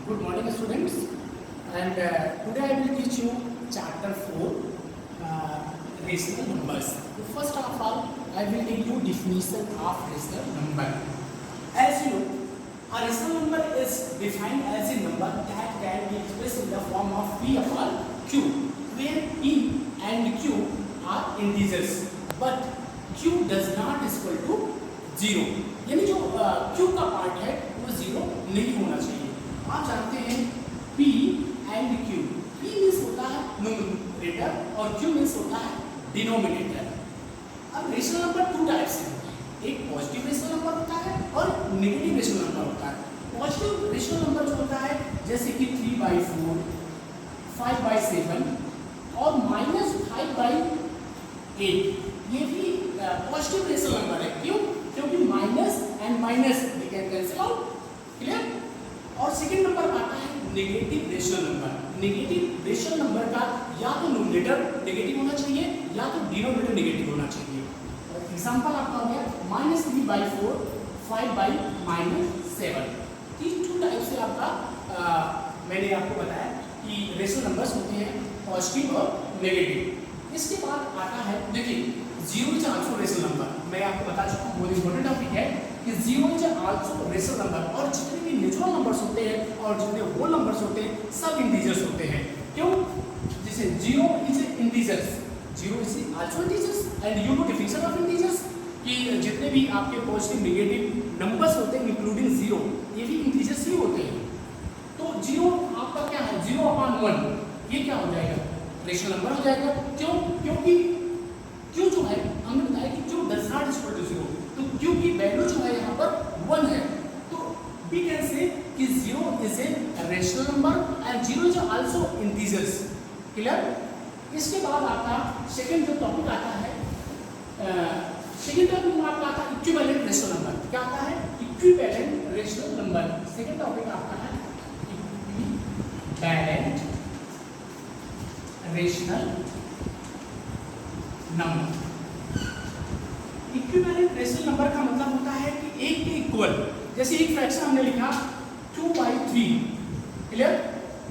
Good morning, students. And today I will teach you chapter 4, rational numbers. So first of all, I will give you definition of rational number. As you know, a rational number is defined as a number that can be expressed in the form of P upon Q, where P and Q are integers, but Q does not equal to 0. यानी जो Q का part है वो 0 नहीं होना चाहिए. आप जानते हैं P and Q. P means होता है न्यूमरेटर और Q मीन्स होता है डिनोमिनेटर. अब रेशनल नंबर टू टाइप से होते हैं. एक पॉजिटिव रेशनल नंबर होता है और नेगेटिव रेशनल नंबर होता है. पॉजिटिव रेशनल नंबर जो होता है जैसे कि 3/4, 5/7 और -5/8, ये भी पॉजिटिव रेशनल नंबर है. क्यों? क्योंकि minus and minus we can cancel out. Clear? और सेकंड नंबर आता है negative rational number. Negative rational number का या तो न्यूमरेटर नेगेटिव होना चाहिए या तो डिनोमिनेटर नेगेटिव होना चाहिए. एग्जांपल आपका हो गया -3/4, 5/-7. these टू टाइप से आपका मैंने आपको बताया कि रेशनल नंबर्स होते हैं पॉजिटिव और नेगेटिव. इसके बाद आता है देखिए 0 इज आल्सो रेशनल नंबर. मैं आपको बता चुका हूँ, बहुत इंपॉर्टेंट टॉपिक है कि 0 इज आल्सो रेशनल नंबर. और जितने भी नेचुरल नंबर्स होते हैं और जितने होल नंबर्स होते हैं सब इंटीजर्स होते हैं. क्यों? जैसे 0 is integers, 0 is also integers. And you know definition of integers कि जितने भी आपके पॉजिटिव नेगेटिव नंबर्स होते हैं इंक्लूडिंग 0, ये भी इंटीजर्स ही होते हैं. तो 0 आपका क्या है, 0/1, ये क्या हो जाएगा, रेशनल नंबर हो जाएगा. क्यों? क्योंकि Q जो है हमने बताया कि Q does not equal to 0. तो Q की वैल्यू जो है यहाँ पर 1 है. तो we can say कि 0 is a rational number and 0 is also integers. Clear? इसके बाद आपका सेकंड जो टॉपिक आता है, सेकंड टॉपिक में आपका आता है इक्विवेलेंट रेशनल नंबर. क्या आता है? Equivalent rational number. Second topic आपका है equivalent rational number. Equivalent rational number का मतलब होता है कि एक के इक्वल. जैसे एक फ्रैक्शन हमने लिखा 2/3. क्लियर?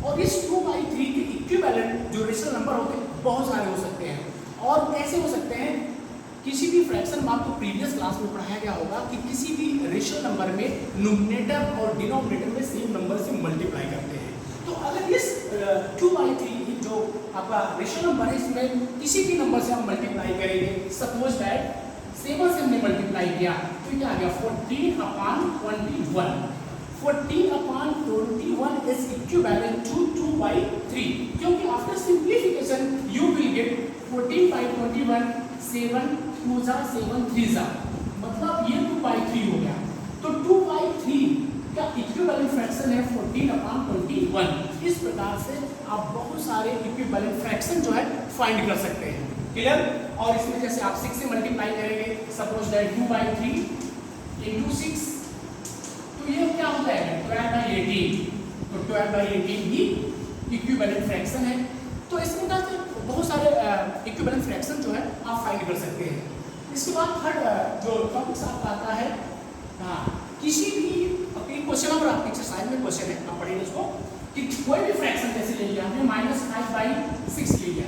और इस 2/3 के इक्विवेलेंट जो रेशनल नंबर होते हैं बहुत सारे हो सकते हैं. और कैसे हो सकते हैं? किसी भी फ्रैक्शन में आपको प्रीवियस क्लास में पढ़ाया गया होगा कि किसी भी रेशनल नंबर में न्यूमरेटर और डिनोमिनेटर में सेम नंबर से मल्टीप्लाई करते हैं. तो अगर इस 2/3 जो आपका रेशनल नंबर है इसमें किसी भी नंबर से हम मल्टीप्लाई करेंगे, सपोज दैट 7 से हमने मल्टीप्लाई किया तो क्या आ गया 14/21. 14/21 is equivalent to 2/3. क्योंकि after simplification you will get 14/21, 7 2 जा 7 3 जा, मतलब ये 2/3 हो गया. तो 2/3 का इक्विवेलेंट फ्रैक्शन है 14/21. इस प्रकार से आप बहुत सारे इक्विवेलेंट फ्रैक्शन जो है फाइंड कर सकते हैं. क्लियर? और इसमें जैसे आप 6 से मल्टीप्लाई करेंगे, सपोज दैट 2/3 into 6, तो ये क्या हो जाएगा 12/18. तो 12/18 भी इक्विवेलेंट फ्रैक्शन है. तो इस प्रकार से बहुत सारे इक्विवेलेंट फ्रैक्शन जो है आप फाइंड कर सकते हैं. इसके बाद थर्ड जो टॉपिक्स आपका आता है, किसी भी क्वेश्चन नंबर आपके एक्सरसाइज में क्वेश्चन है, आप पढ़ेंगे इसको कि कोई भी फ्रैक्शन जैसे ले लिया हमने -5/6 ले लिया,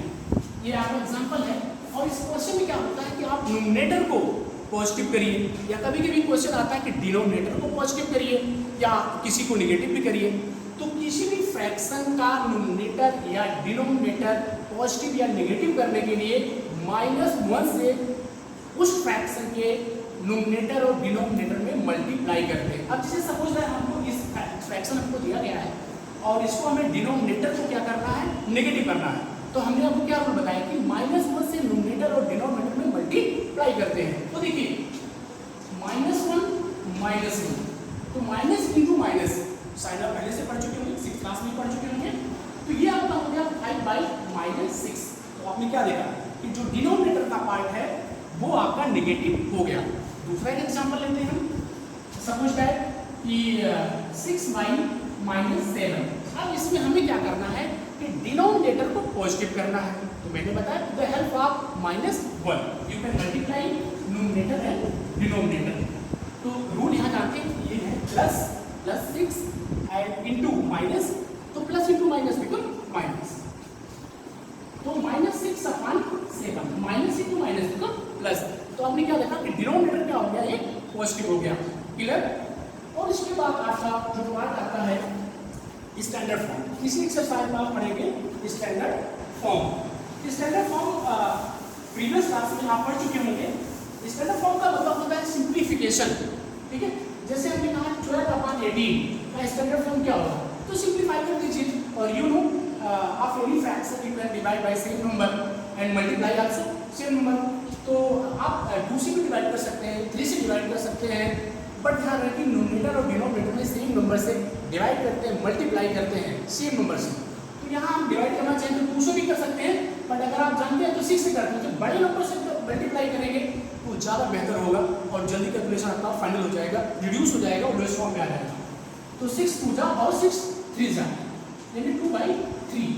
ये आपका एग्जांपल है. और इस क्वेश्चन में क्या होता है कि आप न्यूमरेटर को पॉजिटिव करिए, या कभी कभी क्वेश्चन आता है कि डिनोमिनेटर को पॉजिटिव करिए या किसी को नेगेटिव भी करिए. तो किसी भी फ्रैक्शन का न्यूमरेटर या डिनोमिनेटर पॉजिटिव या नेगेटिव करने के लिए -1 से उस फ्रैक्शन के न्यूमरेटर और डिनोमिनेटर में मल्टीप्लाई करते हैं. अब जैसे सपोज दैट हमको इस फ्रैक्शन हमको दिया गया है और इसको हमें डिनोमिनेटर को क्या करना है, नेगेटिव करना है. तो हमने आपको क्या रूल बताया कि -1 से न्यूमरेटर और डिनोमिनेटर में मल्टीप्लाई करते हैं. तो देखिए -1 तो माइनस इंटू माइनस साइन आप पहले से पढ़ चुके होंगे, 6th क्लास में पढ़ चुके होंगे. तो ये आपका हो गया 5/-6. तो आपने क्या देखा कि जो डिनोमिनेटर का पार्ट है वो आपका नेगेटिव हो गया. दूसरा एक एग्जांपल लेते हैं हम, सपोज दैट कि 6/-7. अब इसमें हमें क्या करना है कि डिनोमिनेटर को पॉजिटिव करना है. तो मैंने बताया with the help of -1 you can multiply numerator and denominator. तो रूल यहाँ जानते हैं ये है +6 एंड इंटू माइनस, तो plus into minus become minus, तो -6/7 minus into minus become plus. तो आपने क्या देखा कि डिनोमिनेटर क्या हो गया, एक पॉजिटिव हो गया, क्लियर। और इसके बाद आपका जो पार्ट आता है स्टैंडर्ड फॉर्म, इसी एक्सरसाइज में आप पढ़ेंगे standard form. Standard form previous class में आप पढ़ चुके होंगे। स्टैंडर्ड फॉर्म का मतलब होता है सिंप्लीफिकेशन, ठीक है। जैसे हमने कहा 12/18 का स्टैंडर्ड फॉर्म क्या होगा, तो सिंप्लीफाई कर दीजिए और you know of any fraction you can divide by same number and multiply also same number. तो आप 2 से भी डिवाइड कर सकते हैं, 3 से डिवाइड कर सकते हैं, बट ध्यान रखें न्यूमरेटर और डिनोमिनेटर में सेम नंबर से डिवाइड करते हैं, मल्टीप्लाई करते हैं सेम नंबर से। तो यहाँ हम डिवाइड करना चाहें तो 2 से भी कर सकते हैं, बट अगर आप जानते हैं तो 6 से करते हैं, तो बड़े नंबर से मल्टीप्लाई करेंगे तो ज़्यादा बेहतर होगा और जल्दी कैलकुलेशन आपका फाइनल हो जाएगा, रिड्यूस हो जाएगा और लोएस्ट फॉर्म में आ जाएगा। तो 6 2 जा और 6 3 जा, यानी 2/3,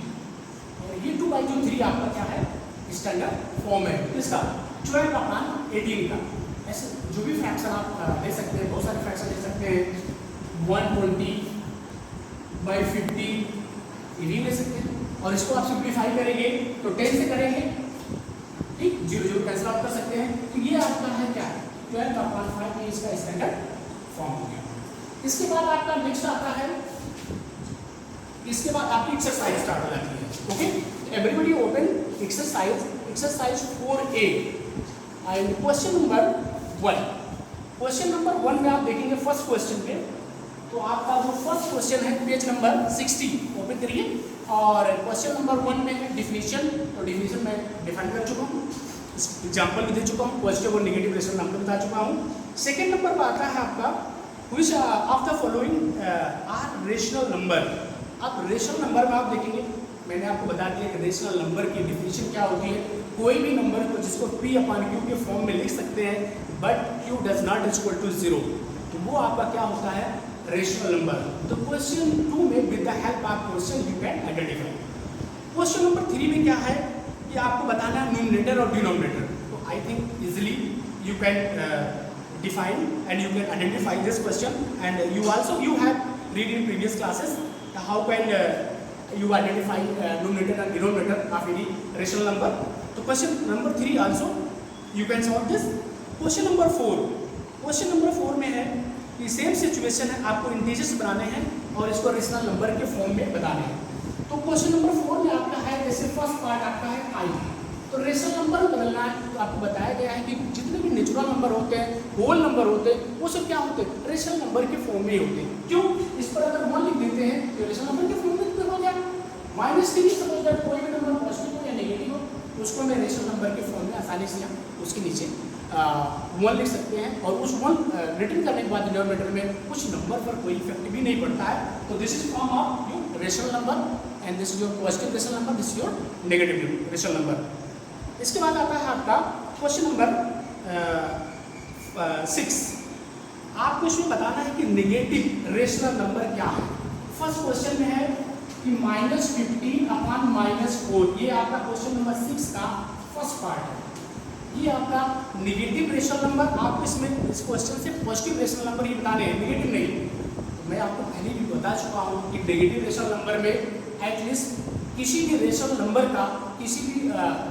और ये 2/3 आपका क्या है, स्टैंडर्ड फॉर्म है किसका, 12/18 का। ऐसे जो भी फ्रैक्शन आप ले सकते हैं, बहुत सारे फ्रैक्शन ले सकते हैं, 120/50 ये भी ले सकते हैं, और इसको आप सिंप्लीफाई करेंगे तो 10 से करेंगे, ठीक, 0 कैंसिल आउट कर सकते हैं। तो ये आपका है क्या, 12/5 में इसका स्टैंडर्ड फॉर्म हो गया। इसके बाद आपका नेक्स्ट आता है, इसके बाद आपकी एक्सरसाइज स्टार्ट हो जाती है, okay. Everybody open exercise 4A and question number 1। Question number 1 में आप देखेंगे फर्स्ट क्वेश्चन पे, तो आपका जो फर्स्ट क्वेश्चन है पेज नंबर 60 ओपन करिए, और क्वेश्चन नंबर 1 में है डिफिनीशन। तो डिफिनीशन मैं डिफाइन कर चुका हूँ, एग्जाम्पल भी दे चुका हूँ, पॉजिटिव और नेगेटिव रेशनल नंबर बता चुका हूँ। सेकेंड नंबर पर आता है आपका which of the following are rational number. अब रेशनल नंबर में आप देखेंगे, मैंने आपको बता दिया कि रेशनल नंबर की डिफिनीशन क्या होती है, कोई भी नंबर को जिसको P/Q के फॉर्म में लिख सकते हैं but Q does not equal to 0, तो वो आपका क्या होता है, रेशनल नंबर। तो क्वेश्चन 2 में with the help of question you can identify. Question number 3 में क्या है, कि आपको बताना है न्यूमरेटर और डिनोमिनेटर। तो I think easily you can define and you can identify this question, and you have read in previous classes how can you identify numerator and denominator of any rational number. So question number 3 also you can solve this. Question number 4 में है कि same situation है, आपको integers बनाने हैं और इसको rational number के फॉर्म में बताने हैं। तो क्वेश्चन नंबर 4 में आपका है, जैसे फर्स्ट पार्ट आपका है i, तो रेशनल नंबर बदलना है। तो आपको बताया गया है कि जितने भी नेचुरल नंबर होते हैं, होल नंबर होते हैं, वो सब क्या होते हैं, रेशनल नंबर के फॉर्म में ही होते हैं। क्यों, इस पर अगर 1 लिख देते हैं तो रेशनल नंबर के फॉर्म में हो गया। -3 सपोज दैट कोई भी नंबर पॉजिटिव हो या नेगेटिव हो, उसको मैं रेशनल नंबर के फॉर्म में आसानी से हम उसके नीचे 1 लिख सकते हैं, और उस 1 रिटर्न करने के बाद डिनोमिनेटर में कुछ नंबर पर कोई इफेक्ट भी नहीं पड़ता है। तो this is form of your rational number and this is your positive rational number, this is your negative rational number. इसके बाद आता है आपका क्वेश्चन नंबर 6। आपको इसमें बताना है कि नेगेटिव रेशनल नंबर क्या है। फर्स्ट क्वेश्चन में है कि -15/-4, ये आपका क्वेश्चन नंबर 6 का फर्स्ट पार्ट है। ये आपका नेगेटिव रेशनल नंबर, आपको इसमें इस क्वेश्चन से पॉजिटिव रेशनल नंबर ही बताने हैं, नेगेटिव नहीं। तो मैं आपको पहले भी बता चुका हूँ कि नेगेटिव रेशनल नंबर में एटलीस्ट किसी भी रेशनल नंबर का, किसी भी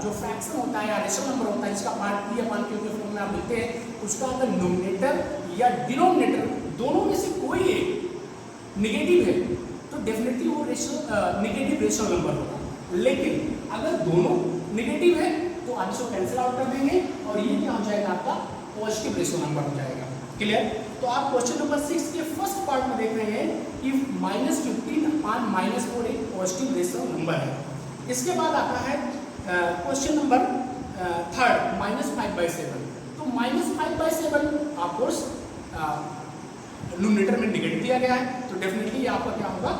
जो फ्रैक्शन होता है या रेशनल नंबर होता है जिसका पार्ट P/Q के फॉर्म में आप लिखते हैं, उसका अगर न्यूमरेटर या डिनोमिनेटर दोनों में से कोई एक नेगेटिव है तो डेफिनेटली वो नेगेटिव रेशनल नंबर होगा। लेकिन अगर दोनों नेगेटिव है तो आप इसको कैंसिल आउट कर देंगे और ये क्या हो जाएगा, आपका पॉजिटिव रेशनल नंबर हो जाएगा। क्लियर। तो आप क्वेश्चन नंबर 6 के फर्स्ट पार्ट में देख रहे हैं कि -15/-4 एक पॉजिटिव रेशनल नंबर है। इसके बाद आता है क्वेश्चन नंबर 3 -5/7। तो -5/7 ऑफकोर्स न्यूमरेटर में नेगेटिव दिया गया है, तो डेफिनेटली ये आपका क्या होगा,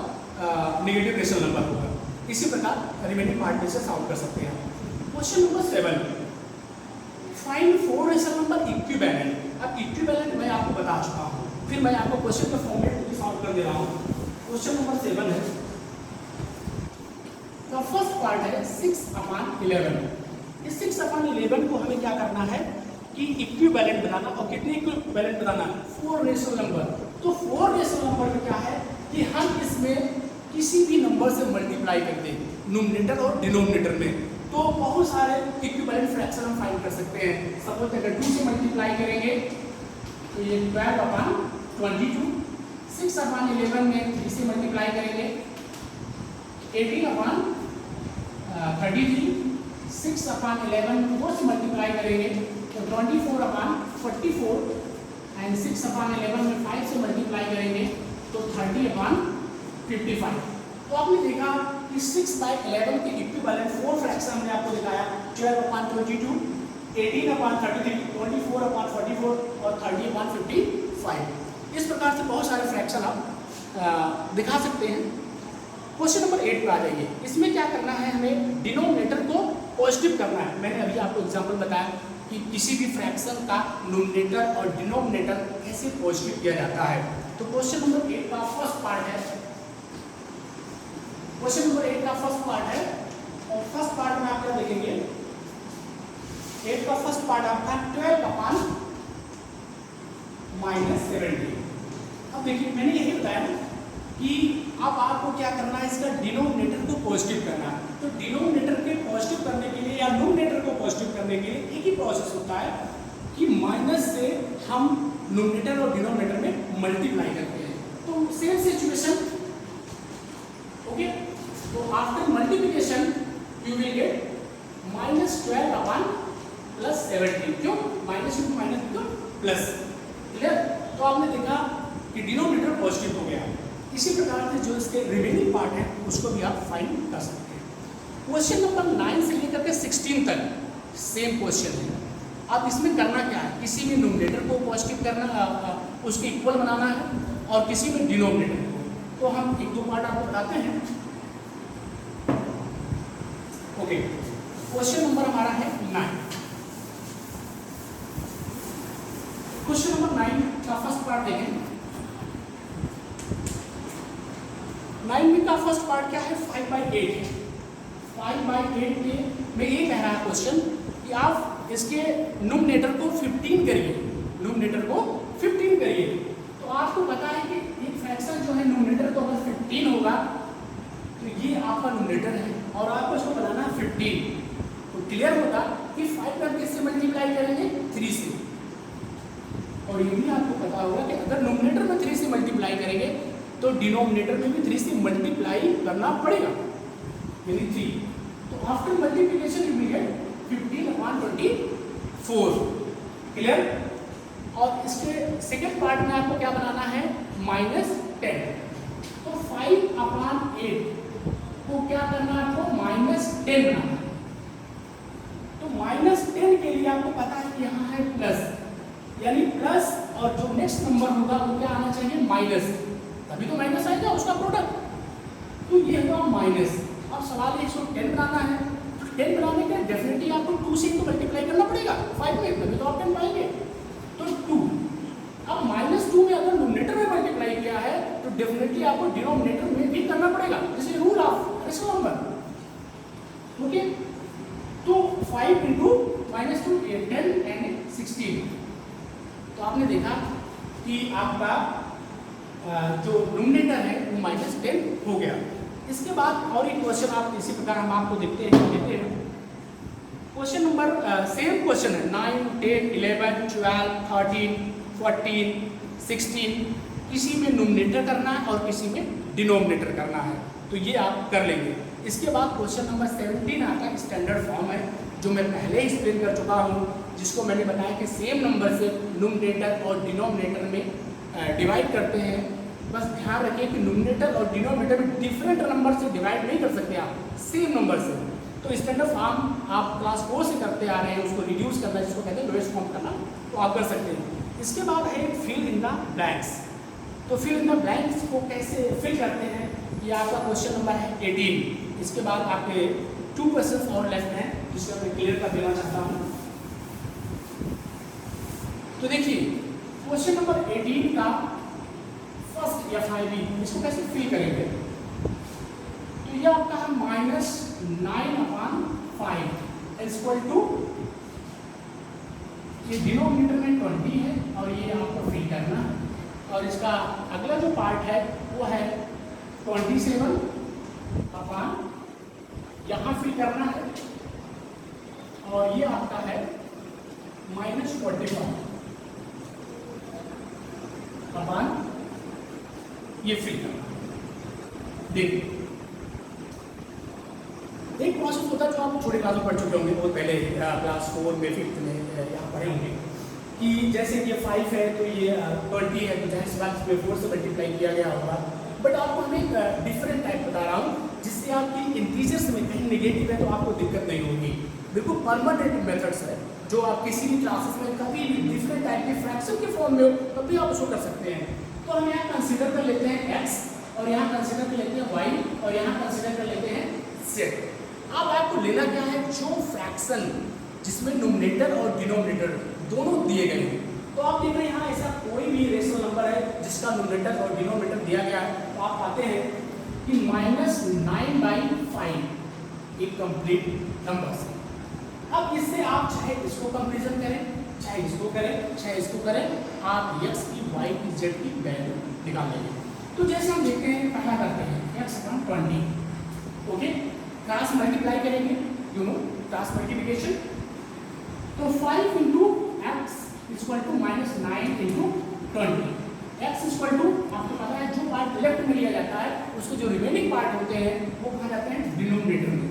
नेगेटिव रेशनल नंबर होगा। इसी प्रकार रिमेनिंग पार्ट में से सॉल्व कर सकते हैं। Question number 7, find 4 rational number equivalent. अब इक्विवेलेंट मैं आपको बता चुका हूँ, फिर मैं आपको क्वेश्चन के फॉर्म में सॉल्व कर दे रहा हूँ। क्वेश्चन नंबर 7 है, तो फर्स्ट पार्ट है 6/11। इस 6/11 को हमें क्या करना है कि इक्विवेलेंट बनाना, और कितने इक्विवेलेंट बनाना, 4 रेशनल नंबर। तो 4 रेशनल नंबर में क्या है, कि हम इसमें किसी भी नंबर से मल्टीप्लाई कर दें न्यूमरेटर और डिनोमिनेटर में, तो बहुत सारे इक्विवेलेंट फ्रैक्शन हम फाइंड कर सकते हैं। सपोज अगर 2 से मल्टीप्लाई करेंगे तो ये 12/22, 6/11 में 3 से मल्टीप्लाई करेंगे 18/33, 6/11 में 4 से मल्टीप्लाई करेंगे तो 24/44 एंड 6/11 में 5 से मल्टीप्लाई करेंगे तो 30/55। तो आपने देखा कि 6/11 के इक्विवेलेंट 4 फ्रैक्शन हमने आपको दिखाया, 12/22, 18/33, 24/44 और 30/55। इस प्रकार से बहुत सारे फ्रैक्शन आप दिखा सकते हैं। क्वेश्चन नंबर 8 पे आ जाइए। इसमें क्या करना है, हमें डिनोमिनेटर को पॉजिटिव करना है। मैंने अभी आपको एग्जांपल बताया कि किसी भी फ्रैक्शन का न्यूमरेटर और डिनोमिनेटर कैसे पॉजिटिव किया जाता है। तो क्वेश्चन नंबर 8 का फर्स्ट पार्ट है, क्वेश्चन नंबर 8 का फर्स्ट पार्ट है, और फर्स्ट पार्ट में आप क्या देखेंगे, 8 का फर्स्ट पार्ट आपका 12/-70। अब देखिए मैंने यही बताया कि अब आपको क्या करना है, इसका डिनोमिनेटर को पॉजिटिव करना है। तो डिनोमिनेटर के पॉजिटिव करने के लिए या न्यूमरेटर को पॉजिटिव करने के लिए एक ही प्रोसेस होता है कि माइनस से हम न्यूमरेटर और डिनोमिनेटर में मल्टीप्लाई करते हैं। तो सेम सिचुएशन, ओके। तो after multiplication you will get -12/+70। क्यों? माइनस इंटू माइनस क्यों प्लस, क्लियर। तो आपने देखा कि डिनोमिनेटर पॉजिटिव हो गया। इसी प्रकार से जो इसके रिमेनिंग पार्ट है उसको भी आप फाइंड कर सकते हैं। क्वेश्चन नंबर 9 से लेकर के 16 तक सेम क्वेश्चन है। अब इसमें करना क्या है, किसी में न्यूमरेटर को पॉजिटिव करना, उसके इक्वल बनाना है, और किसी में डिनोमिनेटर को। तो हम एक दो पार्ट आपको बताते हैं। ओके, क्वेश्चन नंबर हमारा है 9। क्वेश्चन नंबर 9 का फर्स्ट पार्ट देखें। 9 का फर्स्ट पार्ट क्या है, 5/8 है। 5/8 में ये कह रहा है क्वेश्चन कि आप इसके न्यूमरेटर को 15 करिए, न्यूमरेटर को 15 करिए। तो आपको पता है कि एक फ्रैक्शन जो है न्यूमरेटर को अगर 15 होगा तो ये आपका न्यूमरेटर है और आपको इसको बनाना है 15। तो क्लियर होगा कि 5 का किससे मल्टीप्लाई करेंगे, 3 से। और ये भी आपको पता होगा कि अगर न्यूमरेटर में 3 से मल्टीप्लाई करेंगे तो डिनोमिनेटर में भी 3 से मल्टीप्लाई करना पड़ेगा, यानी 3। तो after multiplication you will get 15/24, clear. और इसके सेकेंड पार्ट में आपको क्या बनाना है, -10। तो 5/8 को क्या करना है, आपको -10 बनाना है। तो -10 के लिए आपको पता है कि यहाँ है प्लस, यानी प्लस और जो नेक्स्ट नंबर होगा वो क्या आना चाहिए, माइनस, तभी तो माइनस आएगा उसका प्रोडक्ट। तो ये हुआ माइनस। अब सवाल है इसको 10 बनाना है। 10 बनाने के डेफिनेटली आपको 2 से तो मल्टीप्लाई करना पड़ेगा 5 में, तभी तो आप 10 पाएंगे। तो 2, अब -2 में अगर न्यूमरेटर में मल्टीप्लाई किया है तो डेफिनेटली आपको डिनोमिनेटर में भी करना पड़ेगा। This is rule of rational number, okay. तो 5 × -2 10 एंड 16। तो आपने देखा कि आपका जो न्यूमरेटर है वो -10 हो गया। इसके बाद और एक क्वेश्चन आप इसी प्रकार हम आपको देखते हैं। क्वेश्चन नंबर सेम क्वेश्चन है 9, 10, 11, 12, 13, 14, 16। किसी में न्यूमरेटर करना है और किसी में डिनोमिनेटर करना है, तो ये आप कर लेंगे। इसके बाद क्वेश्चन नंबर 17 आता है, स्टैंडर्ड फॉर्म है, जो मैं पहले ही एक्सप्लेन कर चुका हूँ, जिसको मैंने बताया कि सेम नंबर से न्यूमरेटर और डिनोमिनेटर में डिवाइड करते हैं। बस ध्यान रखिए कि न्यूमरेटर और डिनोमिनेटर में डिफरेंट नंबर से डिवाइड नहीं कर सकते आप, सेम नंबर से। तो स्टैंडर्ड फॉर्म आप क्लास 4 से करते आ रहे हैं, उसको रिड्यूस करना जिसको कहते हैं लोएस्ट फॉर्म करना, तो आप कर सकते हैं। इसके बाद है फिल इन द ब्लैंक्स। तो फिल इन द ब्लैंक्स को कैसे फिल करते हैं, ये आपका क्वेश्चन नंबर है 18। इसके बाद आपके 2 क्वेश्चन और लेफ्ट हैं जिसको मैं क्लियर कर देना चाहता हूँ। तो देखिए क्वेश्चन नंबर 18 का फर्स्ट FIB, इसको कैसे फिल करेंगे। तो ये आपका है -9/5 इक्वल टू, ये डिनोमिनेटर में 20 है और ये आपको फिल करना है। और इसका अगला जो पार्ट है वो है 27 अपॉन यहाँ फिल करना है, और ये आपका है -45 अपॉन ये फिल करना। देखिए एक प्रोसेस होता है जो आप छोटे क्लास में पढ़ चुके होंगे, बहुत पहले क्लास 4 में 5th में यहाँ पढ़े होंगे कि जैसे ये 5 है तो ये 20 है, तो जाहिर सी बात इसमें 4 से मल्टीप्लाई किया गया होगा। बट आपको मैं एक डिफरेंट टाइप बता रहा हूँ जिससे आपकी इंटीजर्स में कहीं नेगेटिव है तो आपको दिक्कत नहीं होगी। बिल्कुल परमानेंट मेथड्स है जो आप किसी भी क्लासेस में कभी भी डिफरेंट टाइप के फ्रैक्शन के फॉर्म में हो तभी आप उसको कर सकते हैं। तो हम यहाँ कंसिडर कर लेते हैं x, और यहाँ कंसिडर कर लेते हैं y, और यहाँ कंसिडर कर लेते हैं z। अब आपको लेना क्या है, जो फ्रैक्शन जिसमें नोमिनेटर और डिनोमिनेटर दोनों दिए गए हैं। तो आप देख रहे हैं यहाँ ऐसा कोई भी रेशनल नंबर है जिसका नोमिनेटर और डिनोमिनेटर दिया गया है, तो आप पाते हैं कि -9/5 एक कंप्लीट नंबर से। अब इससे आप चाहे इसको कंपेरिजन करें, चाहे इसको करें, चाहे इसको करें, आप x की, y की, z की वैल्यू निकाल लेंगे। तो जैसे हम देखते हैं, पहला करते हैं x/20, ओके, क्रॉस मल्टीप्लाई करेंगे, यू नो क्रॉस मल्टीप्लिकेशन। तो 5 into x equal to -9 into 20। X equal to आपको पता है जो पार्ट लेफ्ट में लिया जाता है उसके जो रिमेनिंग पार्ट होते हैं वो कहा जाते हैं डिनोमिनेटर में।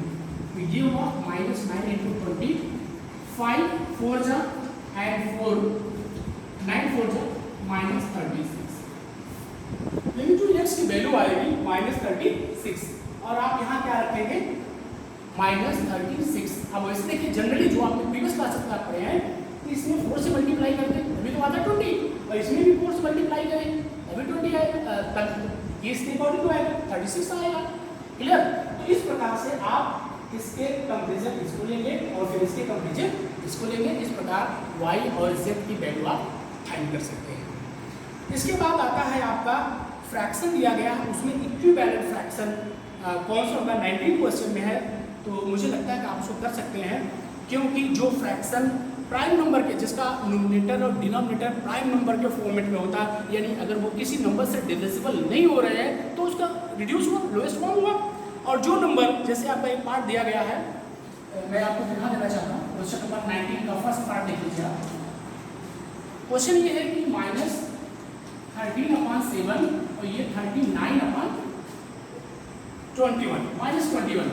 तो ये हुआ -9 इंटू 20, 5 4 जा एंड 4 9 4 जा -36, यानी जो एक्स की वैल्यू आएगी -36, और आप यहाँ क्या रखेंगे -36। अब वैसे देखिए जनरली जो आपने प्रीवियस क्लासेस में पढ़े हैं तो इसमें 4 से मल्टीप्लाई करते हैं अभी तो आता है 20, और इसमें भी 4 से मल्टीप्लाई करें अभी 20 आएगा, ये इसके अकॉर्डिंग तो आएगा 36 आएगा। क्लियर? तो इस प्रकार से आप इसके कंपेरिजन इसको लेंगे और फिर इसके कंपेरिजन इसको लेंगे। इस प्रकार y और z की वैल्यू आप फाइंड कर सकते हैं। इसके बाद आता है आपका फ्रैक्शन दिया गया, उसमें इक्विवेलेंट फ्रैक्शन कौन सा होगा 19 क्वेश्चन में है, तो मुझे लगता है कि आप उसको कर सकते हैं, क्योंकि जो फ्रैक्शन प्राइम नंबर के जिसका नोमिनेटर और डिनोमिनेटर प्राइम नंबर के फॉर्मेट में होता है, यानी अगर वो किसी नंबर से डिविजिबल नहीं हो रहे हैं तो उसका रिड्यूस हुआ, लोएस्ट फॉर्म हुआ। और जो नंबर जैसे आपका एक पार्ट दिया गया है, मैं आपको दिखा देना चाहता हूँ, क्वेश्चन नंबर 19 का फर्स्ट पार्ट देख लीजिए आप। क्वेश्चन ये है कि -13/7 और ये 39/21 -21।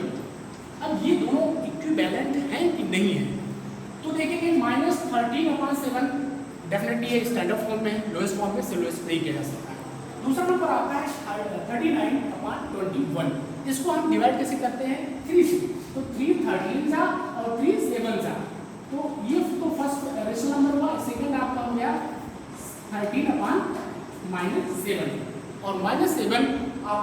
अब ये दोनों इक्विवेलेंट हैं कि नहीं है, तो देखेंगे -13/7 डेफिनेटली ये स्टैंडर्ड फॉर्म में है, लोएस्ट फॉर्म में से लोएस्ट नहीं किया जा सकता है। दूसरा नंबर आता है 39/21, इसको हम डिवाइड कैसे करते हैं 3 से, तो 3 13 जा और 3 7 जा, तो ये तो फर्स्ट रेशनल नंबर हुआ। सेकंड आपका हो गया 13/-7, और -7 आप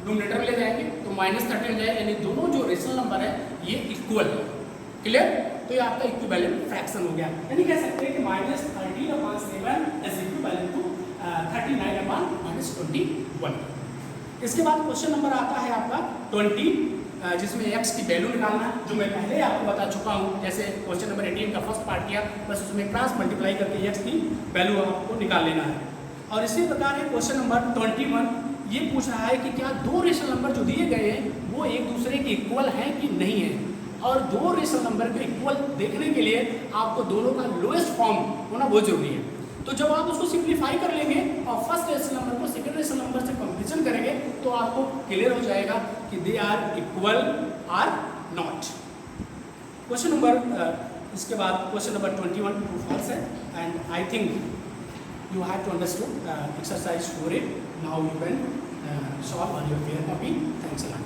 नोमिनेटर में ले जाएंगे तो -13 हो जाएगा, यानी दोनों जो रेशनल नंबर है ये इक्वल है। क्लियर? तो ये आपका इक्विवेलेंट फ्रैक्शन हो गया, यानी कह सकते हैं कि -13/7 इज इक्विवेलेंट टू 39/-21। इसके बाद क्वेश्चन नंबर आता है आपका 20, जिसमें x की वैल्यू निकालना है, जो मैं पहले आपको बता चुका हूँ। जैसे क्वेश्चन नंबर 18 का फर्स्ट पार्ट किया, बस उसमें क्रॉस मल्टीप्लाई करके x की वैल्यू आपको निकाल लेना है। और इसी प्रकार है क्वेश्चन नंबर 21, ये पूछ रहा है कि क्या दो रेशनल नंबर जो दिए गए हैं वो एक दूसरे के इक्वल हैं कि नहीं है, और दो रेशनल नंबर के इक्वल देखने के लिए आपको दोनों का लोएस्ट फॉर्म होना बहुत जरूरी है। तो जब आप उसको सिंप्लीफाई कर लेंगे और फर्स्ट रेशनल नंबर को सेकंड रेशनल नंबर से कंपेरिजन करेंगे तो आपको क्लियर हो जाएगा कि they are equal or not. Question number इसके बाद क्वेश्चन नंबर 21 ट्रू फॉल्स है, and I think you have to understood exercise 4A. Now you can solve on your fair copy. Thanks a lot.